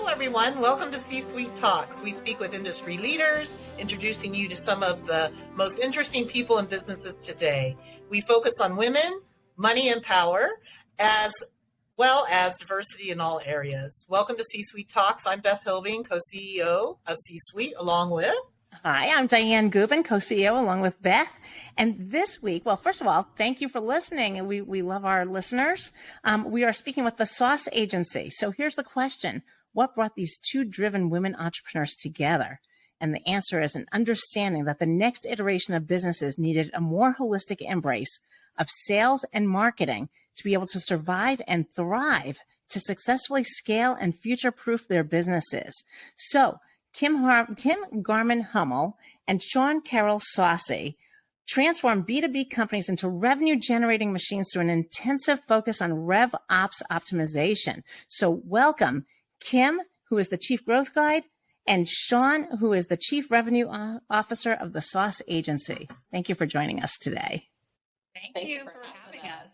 Everyone. Welcome to C-Suite Talks. We speak with industry leaders, introducing you to some of the most interesting people in businesses today. We focus on women, money, and power, as well as diversity in all areas. Welcome to C-Suite Talks. I'm Beth Hilbing, co-CEO of C-Suite, along with... Hi, I'm Dianne Gubin, co-CEO, along with Beth. And this week, well, first of all, thank you for listening. And we love our listeners. We are speaking with the Sauce Agency. So here's the question. What brought these two driven women entrepreneurs together? And the answer is an understanding that the next iteration of businesses needed a more holistic embrace of sales and marketing to be able to survive and thrive, to successfully scale and future-proof their businesses. So Kim Garman Hummel and Shawn Karol Saucy transform B2B companies into revenue-generating machines through an intensive focus on RevOps optimization. So welcome, Kim, who is the Chief Growth Guide, and Shawn, who is the Chief Revenue Officer of the Sauce Agency. Thank you for joining us today. Thank you for having us.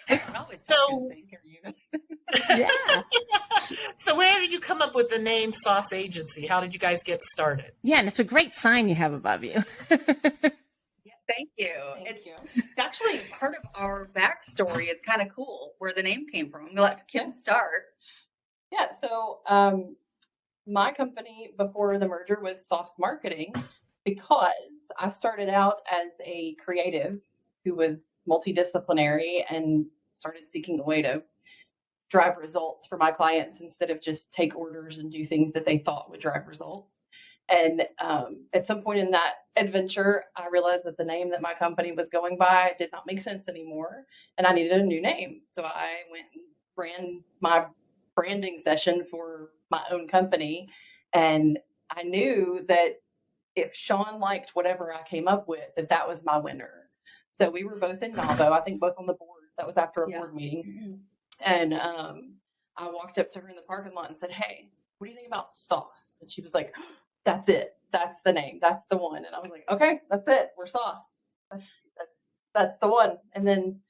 We can always Yeah. So where did you come up with the name Sauce Agency? How did you guys get started? Yeah, and it's a great sign you have above you. Thank you. It's actually part of our backstory. It's kind of cool where the name came from. I'm going to let Kim start. Yeah, so my company before the merger was Sauce Marketing because I started out as a creative who was multidisciplinary and started seeking a way to drive results for my clients instead of just take orders and do things that they thought would drive results. And at some point in that adventure, I realized that the name that my company was going by did not make sense anymore, and I needed a new name. So I went and ran my branding session for my own company, and I knew that if Shawn liked whatever I came up with, that was my winner. So we were both in Navo, I think both on the board. That was after a board meeting. Mm-hmm. And I walked up to her in the parking lot and said, "Hey, what do you think about Sauce?" And she was like, "That's it. That's the name. That's the one." And I was like, "Okay, that's it. We're Sauce. That's the one." And then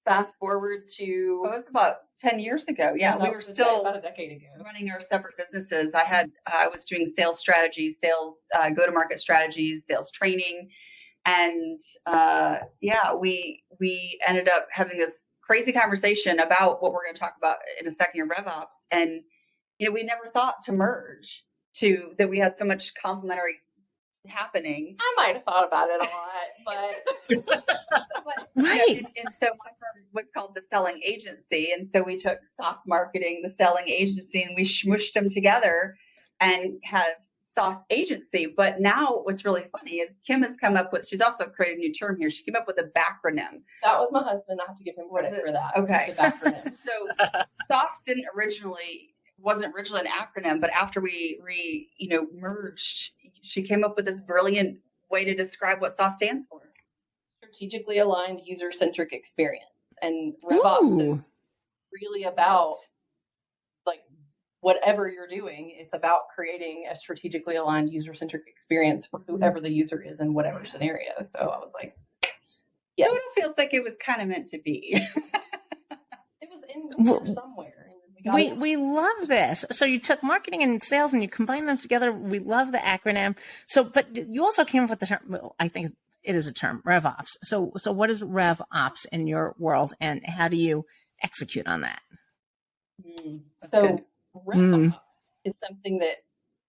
fast forward to... It was about 10 years ago. Yeah, we were still about a decade ago running our separate businesses. I was doing sales strategies, sales go-to-market strategies, sales training. And we ended up having this crazy conversation about what we're going to talk about in a second here, RevOps. And, we never thought to merge, that we had so much complementary happening. I might have thought about it a lot, but Right. And so my firm was called the Selling Agency. And so we took Sauce Marketing, the Selling Agency, and we smooshed them together and have Sauce Agency. But now what's really funny is Kim has come up with, she's also created a new term here. She came up with a backronym. That was my husband. I have to give him credit for that. Okay. The backronym. So Sauce wasn't originally an acronym, but after we merged, she came up with this brilliant way to describe what Sauce stands for. Strategically aligned user-centric experience. And RevOps is really about, like, whatever you're doing, it's about creating a strategically aligned user-centric experience for whoever the user is in whatever scenario. So I was like, yes. So it feels like it was kind of meant to be. It was in there somewhere. We love this. So you took marketing and sales and you combined them together. We love the acronym. So, but you also came up with the term, well, I think it is a term, RevOps. So what is RevOps in your world and how do you execute on that? So RevOps is something that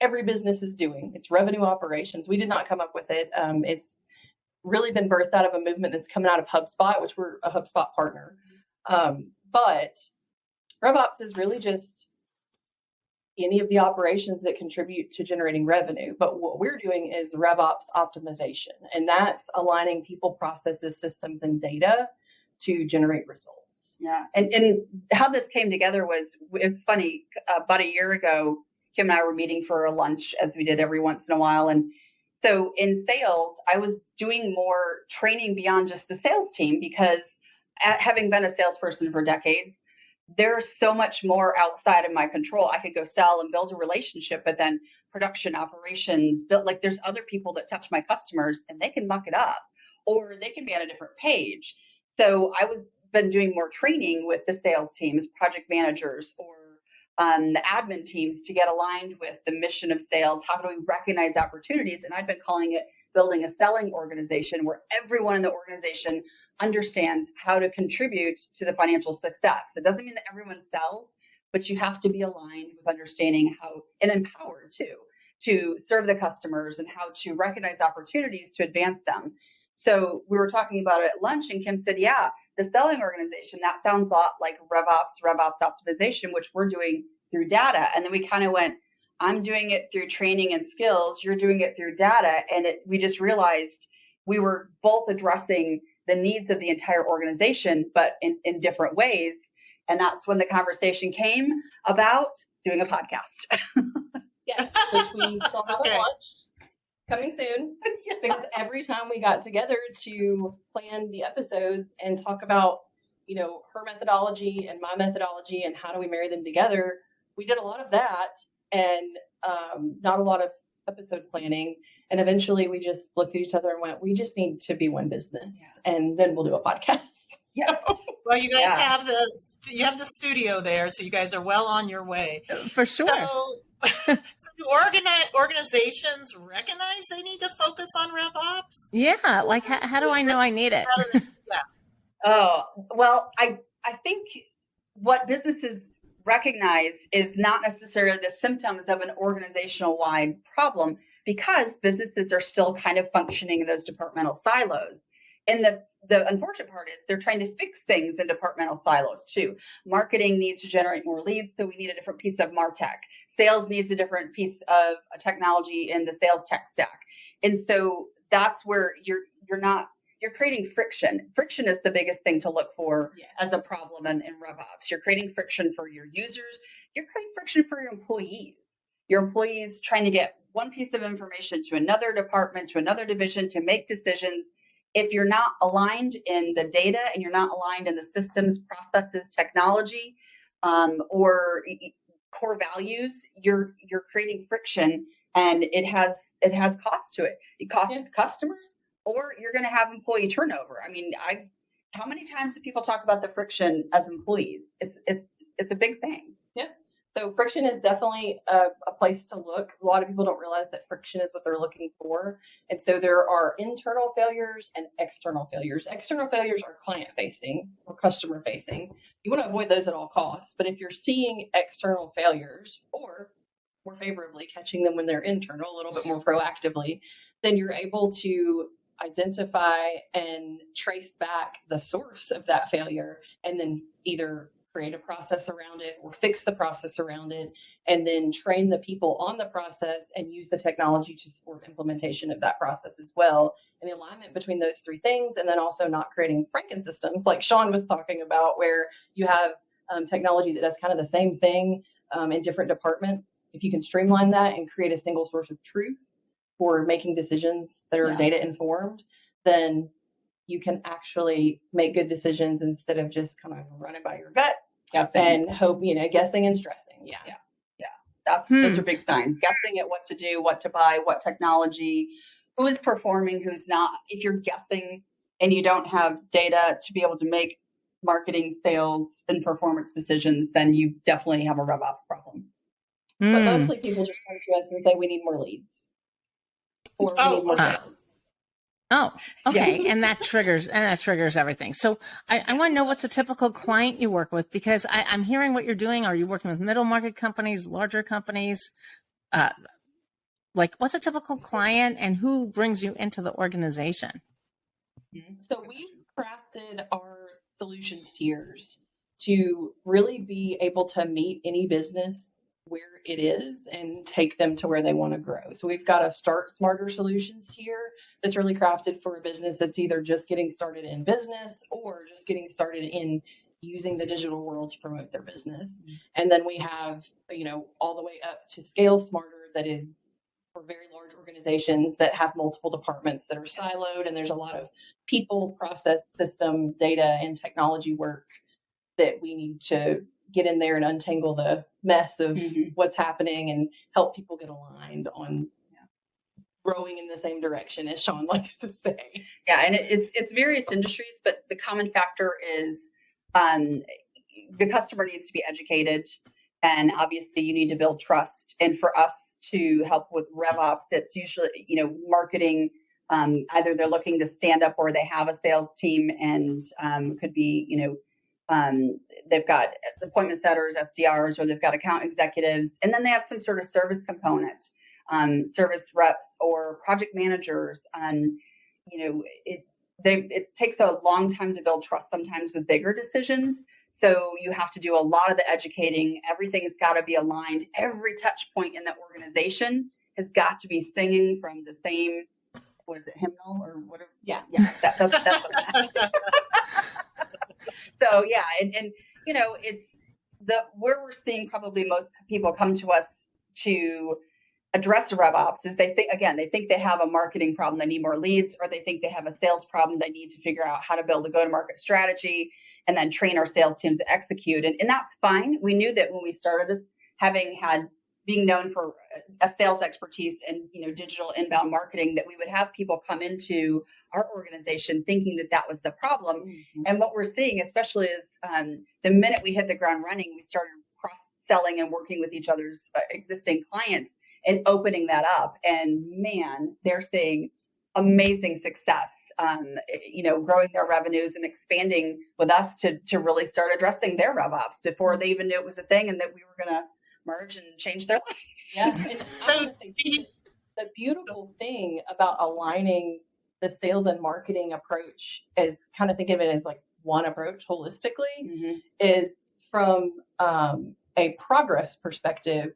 every business is doing. It's revenue operations. We did not come up with it. It's really been birthed out of a movement that's coming out of HubSpot, which we're a HubSpot partner. But RevOps is really just any of the operations that contribute to generating revenue. But what we're doing is RevOps optimization, and that's aligning people, processes, systems, and data to generate results. Yeah. And how this came together was, it's funny, about a year ago, Kim and I were meeting for a lunch, as we did every once in a while. And so in sales, I was doing more training beyond just the sales team because having been a salesperson for decades, there's so much more outside of my control. I could go sell and build a relationship, but then production, operations, there's other people that touch my customers and they can muck it up or they can be on a different page. So I was been doing more training with the sales teams, project managers, or the admin teams to get aligned with the mission of sales. How do we recognize opportunities? And I've been calling it building a selling organization where everyone in the organization understands how to contribute to the financial success. It doesn't mean that everyone sells, but you have to be aligned with understanding how, and empowered too, to serve the customers and how to recognize opportunities to advance them. So we were talking about it at lunch, and Kim said, yeah, the selling organization, that sounds a lot like RevOps optimization, which we're doing through data. And then we kind of went, I'm doing it through training and skills. You're doing it through data. And we just realized we were both addressing the needs of the entire organization, but in different ways. And that's when the conversation came about doing a podcast. Yes, which we still haven't launched. Coming soon. Because every time we got together to plan the episodes and talk about, her methodology and my methodology and how do we marry them together, we did a lot of that and not a lot of episode planning. And eventually we just looked at each other and went, we just need to be one business. Yeah. And then we'll do a podcast. Yeah. Well, you guys have the studio there, so you guys are well on your way. For sure. So do organizations recognize they need to focus on RevOps? Yeah. Like, how do I know I need it? Oh, well, I think what businesses recognize is not necessarily the symptoms of an organizational-wide problem, because businesses are still kind of functioning in those departmental silos. And the unfortunate part is they're trying to fix things in departmental silos too. Marketing needs to generate more leads, so we need a different piece of MarTech. Sales needs a different piece of technology in the sales tech stack. And so that's where you're creating friction. Friction is the biggest thing to look for as a problem in RevOps. You're creating friction for your users. You're creating friction for your employees. Your employees trying to get one piece of information to another department, to another division to make decisions. If you're not aligned in the data and you're not aligned in the systems, processes, technology, or core values, you're creating friction, and it has cost to it. It costs customers, or you're going to have employee turnover. I mean, how many times do people talk about the friction as employees? It's a big thing. Yeah. So friction is definitely a place to look. A lot of people don't realize that friction is what they're looking for. And so there are internal failures and external failures. External failures are client facing or customer facing. You want to avoid those at all costs. But if you're seeing external failures, or more favorably catching them when they're internal, a little bit more proactively, then you're able to identify and trace back the source of that failure, and then either create a process around it or fix the process around it, and then train the people on the process and use the technology to support implementation of that process as well. And the alignment between those three things, and then also not creating Franken systems like Shawn was talking about, where you have technology that does kind of the same thing in different departments. If you can streamline that and create a single source of truth for making decisions that are data informed, then you can actually make good decisions instead of just kind of running by your gut and hope, guessing and stressing. Yeah. Those are big signs. Guessing at what to do, what to buy, what technology, who is performing, who's not. If you're guessing and you don't have data to be able to make marketing, sales, and performance decisions, then you definitely have a RevOps problem. But mostly people just come to us and say, we need more leads. Or we need more sales. Oh, okay. And that triggers everything. So I want to know, what's a typical client you work with, because I'm hearing what you're doing. Are you working with middle market companies, larger companies? What's a typical client, and who brings you into the organization? So we've crafted our solutions tiers to really be able to meet any business where it is and take them to where they want to grow. So we've got a Start Smarter Solutions tier that's really crafted for a business that's either just getting started in business or just getting started in using the digital world to promote their business. And then we have, all the way up to Scale Smarter, that is for very large organizations that have multiple departments that are siloed, and there's a lot of people, process, system, data, and technology work that we need to get in there and untangle the mess of what's happening and help people get aligned on rowing in the same direction, as Shawn likes to say. Yeah, and it's various industries, but the common factor is the customer needs to be educated. And obviously you need to build trust. And for us to help with RevOps, it's usually, marketing. Either they're looking to stand up or they have a sales team, and could be, they've got appointment setters, SDRs, or they've got account executives. And then they have some sort of service component, service reps or project managers. It takes a long time to build trust sometimes with bigger decisions. So you have to do a lot of the educating. Everything's got to be aligned. Every touch point in the organization has got to be singing from the same, what is it, hymnal or whatever? Yeah. That's what I meant. So yeah, and it's where we're seeing probably most people come to us to address RevOps is they think they have a marketing problem, they need more leads, or they think they have a sales problem, they need to figure out how to build a go-to-market strategy and then train our sales teams to execute. And that's fine. We knew that when we started this, being known for a sales expertise and digital inbound marketing, that we would have people come into our organization thinking that was the problem. Mm-hmm. And what we're seeing, especially is the minute we hit the ground running, we started cross-selling and working with each other's existing clients and opening that up. And man, they're seeing amazing success, growing their revenues and expanding with us to really start addressing their RevOps before they even knew it was a thing and that we were going to merge and change their lives. Yeah. And so the beautiful thing about aligning the sales and marketing approach is kind of think of it as like one approach holistically, mm-hmm. is from a progress perspective.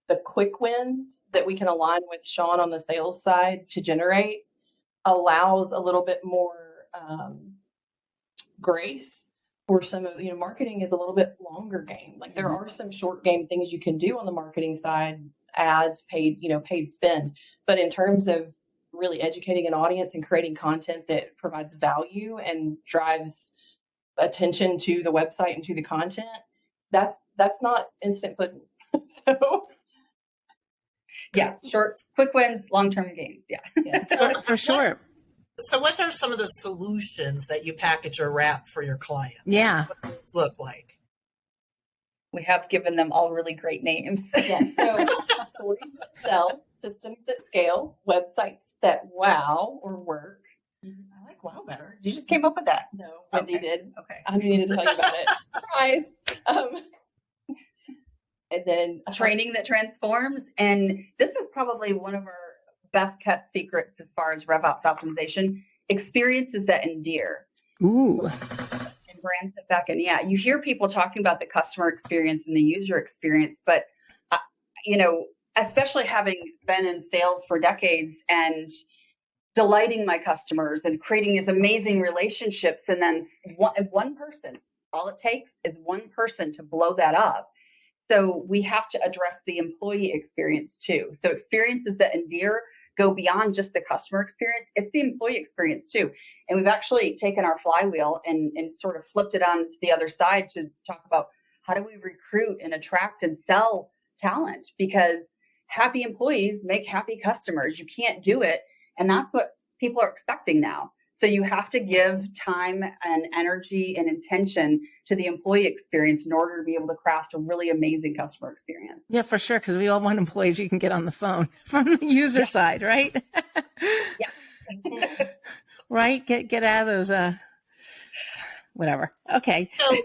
The quick wins that we can align with Shawn on the sales side to generate allows a little bit more grace for some of, marketing is a little bit longer game. Like there are some short game things you can do on the marketing side, ads, paid spend. But in terms of really educating an audience and creating content that provides value and drives attention to the website and to the content, that's not instant pudding. So yeah, short, quick wins, long-term gains. Yeah. For sure. So what are some of the solutions that you package or wrap for your clients? Yeah. What does it look like? We have given them all really great names. Yeah. So stories that sell, systems that scale, websites that wow or work. I like wow better. You just came up with that. No, Wendy did. Okay. I needed to tell you about it. Surprise. And then training that transforms. And this is probably one of our best kept secrets as far as RevOps optimization, experiences that endear. Ooh. And brands that beckon. Yeah. You hear people talking about the customer experience and the user experience, but, especially having been in sales for decades and delighting my customers and creating these amazing relationships. And then one person, all it takes is one person to blow that up. So we have to address the employee experience too. So experiences that endear go beyond just the customer experience. It's the employee experience too. And we've actually taken our flywheel and sort of flipped it on to the other side to talk about how do we recruit and attract and sell talent, because happy employees make happy customers. You can't do it. And that's what people are expecting now. So you have to give time and energy and intention to the employee experience in order to be able to craft a really amazing customer experience. Yeah, for sure. Because we all want employees you can get on the phone from the user side, right? Yeah. Right? Get out of those, whatever. Okay. So,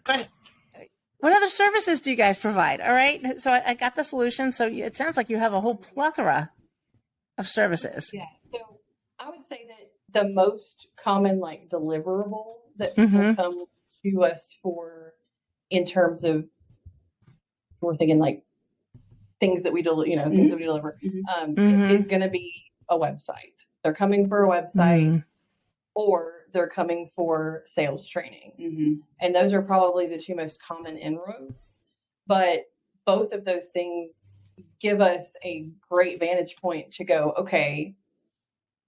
go ahead. What other services do you guys provide? All right. So I got the solution. So it sounds like you have a whole plethora of services. Yeah. So I would say that the most common deliverable that people come to us for in terms of, we're thinking things that we deliver, things that we deliver, is going to be a website. They're coming for a website or they're coming for sales training. And those are probably the two most common inroads, but both of those things give us a great vantage point to go, okay,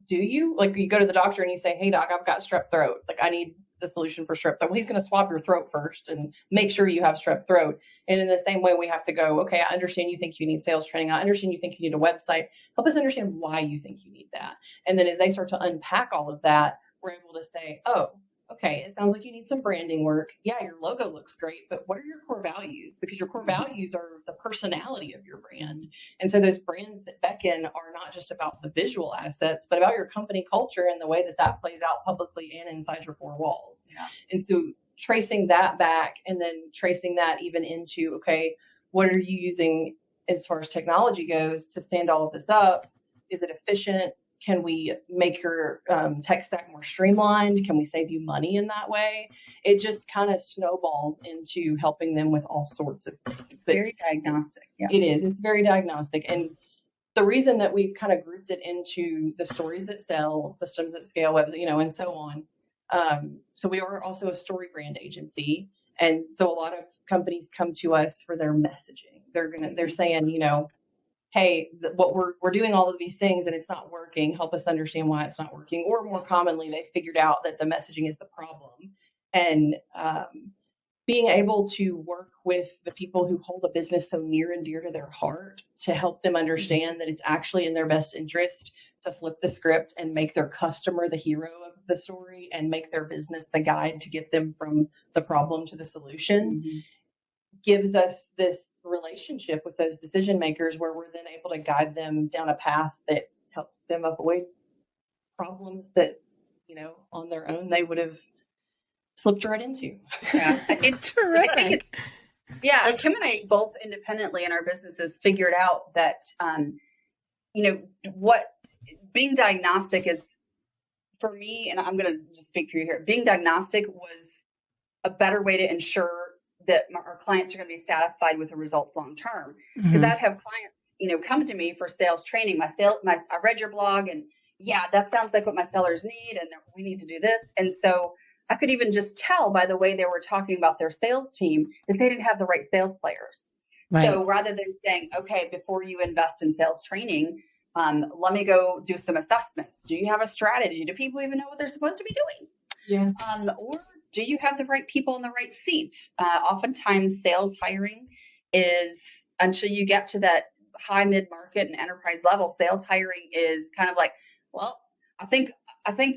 do you you go to the doctor and you say, hey doc, I've got strep throat. I need the solution for strep throat. Well, he's going to swab your throat first and make sure you have strep throat. And in the same way, we have to go, okay, I understand you think you need sales training. I understand you think you need a website. Help us understand why you think you need that. And then as they start to unpack all of that, we're able to say, oh, okay, it sounds like you need some branding work. Yeah, your logo looks great, but what are your core values? Because your core values are the personality of your brand. And so those brands that beckon are not just about the visual assets, but about your company culture and the way that that plays out publicly and inside your four walls. Yeah. And so tracing that back and then tracing that even into, okay, what are you using as far as technology goes to stand all of this up? Is it efficient? Can we make your tech stack more streamlined? Can we save you money in that way? It just kind of snowballs into helping them with all sorts of things. But very diagnostic. Yeah. it is. It's very diagnostic. And the reason that we've kind of grouped it into the stories that sell, systems that scale, webs, and so on. So we are also a story brand agency. And so a lot of companies come to us for their messaging. They're saying, hey, we're doing all of these things and it's not working. Help us understand why it's not working. Or more commonly, they figured out that the messaging is the problem. And being able to work with the people who hold a business so near and dear to their heart to help them understand that it's actually in their best interest to flip the script and make their customer the hero of the story and make their business the guide to get them from the problem to the solution gives us this relationship with those decision makers where we're then able to guide them down a path that helps them avoid problems that, on their own they would have slipped right into. Yeah. It's terrific. Yeah, Kim and I both independently in our businesses figured out that, what being diagnostic is for me, and I'm going to just speak for you here, being diagnostic was a better way to ensure that our clients are going to be satisfied with the results long term. Because I'd have clients, come to me for sales training. I read your blog and yeah, that sounds like what my sellers need. And we need to do this. And so I could even just tell by the way they were talking about their sales team that they didn't have the right sales players. Right. So rather than saying, okay, before you invest in sales training, let me go do some assessments. Do you have a strategy? Do people even know what they're supposed to be doing? Yeah. Or do you have the right people in the right seats? Oftentimes sales hiring is, until you get to that high mid-market and enterprise level, sales hiring is kind of like, well, I think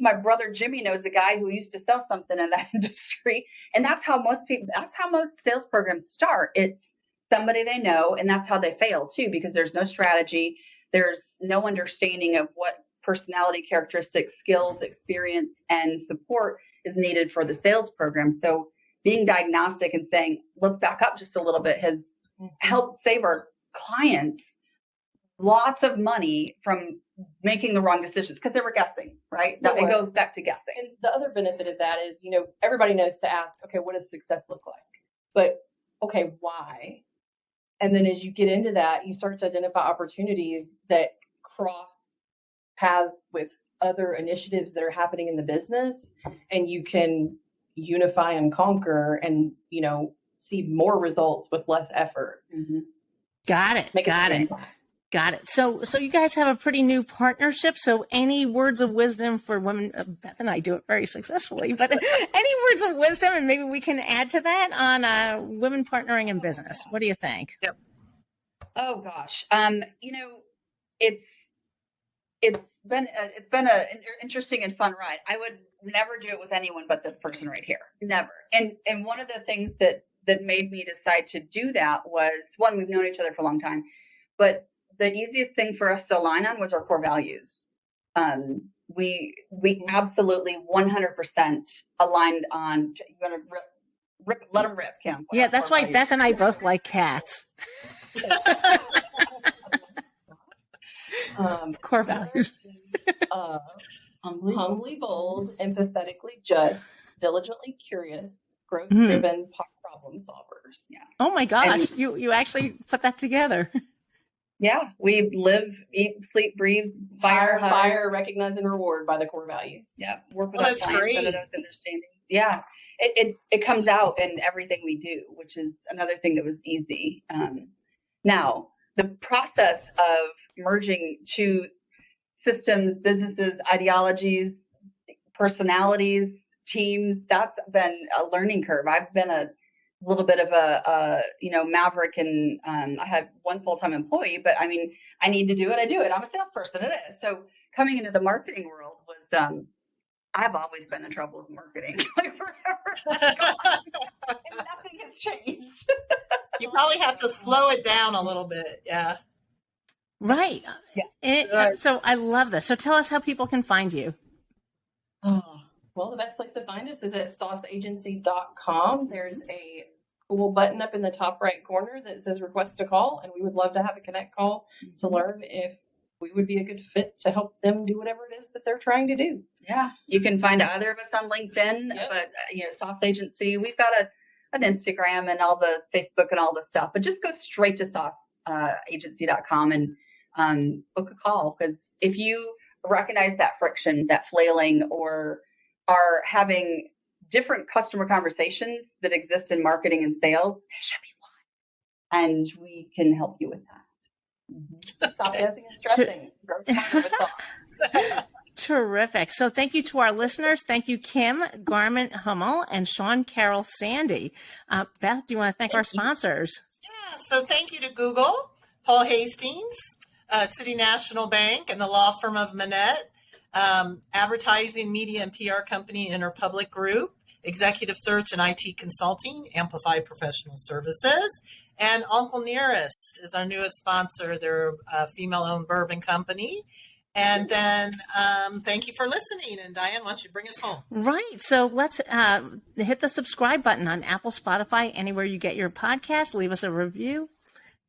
my brother Jimmy knows a guy who used to sell something in that industry. And that's how most sales programs start. It's somebody they know, and that's how they fail too, because there's no strategy. There's no understanding of what personality characteristics, skills, experience, and support is needed for the sales program. So being diagnostic and saying, let's back up just a little bit has helped save our clients lots of money from making the wrong decisions because they were guessing, right? It goes back to guessing. And the other benefit of that is, everybody knows to ask, okay, what does success look like? But, okay, why? And then as you get into that, you start to identify opportunities that cross paths with other initiatives that are happening in the business, and you can unify and conquer and, see more results with less effort. Got it. So you guys have a pretty new partnership. So any words of wisdom for women? Beth and I do it very successfully, but any words of wisdom, and maybe we can add to that on women partnering in business. What do you think? Yep. Oh gosh. It's been an interesting and fun ride. I would never do it with anyone but this person right here. Never. And one of the things that made me decide to do that was, one, we've known each other for a long time, but the easiest thing for us to align on was our core values. We absolutely 100% aligned on. You want to rip? Let them rip, Kim. Yeah, that's why Beth and I both like cats. Core values. Humbly bold, empathetically just, diligently curious, growth-driven problem solvers. Yeah. Oh my gosh, you actually put that together. Yeah, we live, eat, sleep, breathe, fire, recognize, and reward by the core values. Yeah, work with our clients under those understandings. Yeah, it comes out in everything we do, which is another thing that was easy. Now, the process of merging two systems, businesses, ideologies, personalities, teams, that's been a learning curve. I've been a little bit of a maverick, and I have one full-time employee, but I mean, I need to do it. I do it. I'm a salesperson. It is. So coming into the marketing world was I've always been in trouble with marketing, like forever, and nothing has changed. You probably have to slow it down a little bit. Yeah. Right. Yeah. So I love this. So tell us how people can find you. Well, the best place to find us is at sauceagency.com. There's a cool button up in the top right corner that says request a call, and we would love to have a connect call to learn if we would be a good fit to help them do whatever it is that they're trying to do. Yeah, you can find either of us on LinkedIn, but Sauce Agency, we've got an Instagram and all the Facebook and all the stuff, but just go straight to sauceagency.com and book a call, because if you recognize that friction, that flailing, or are having different customer conversations that exist in marketing and sales, there should be one, and we can help you with that. Stop guessing and stressing. Grow smarter with sauce. Terrific. So thank you to our listeners. Thank you, Kim Garment-Hummel and Shawn, Karol, Sandy. Beth, do you want to thank our sponsors? Yeah, so thank you to Google, Paul Hastings, City National Bank, and the law firm of Manette, advertising, media, and PR company Interpublic Group, executive search and IT consulting, Amplify Professional Services, and Uncle Nearest is our newest sponsor. They're a female-owned bourbon company. And then thank you for listening. And Dianne, why don't you bring us home? Right. So let's hit the subscribe button on Apple, Spotify, anywhere you get your podcast. Leave us a review.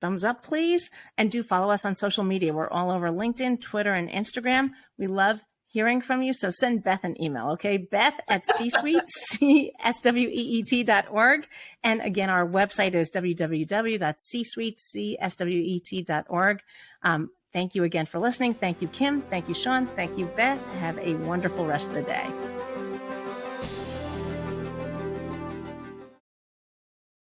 Thumbs up, please. And do follow us on social media. We're all over LinkedIn, Twitter, and Instagram. We love hearing from you. So send Beth an email, okay? Beth at csweet.org. And again, our website is www.csweet.org. Thank you again for listening. Thank you, Kim. Thank you, Shawn. Thank you, Beth. Have a wonderful rest of the day.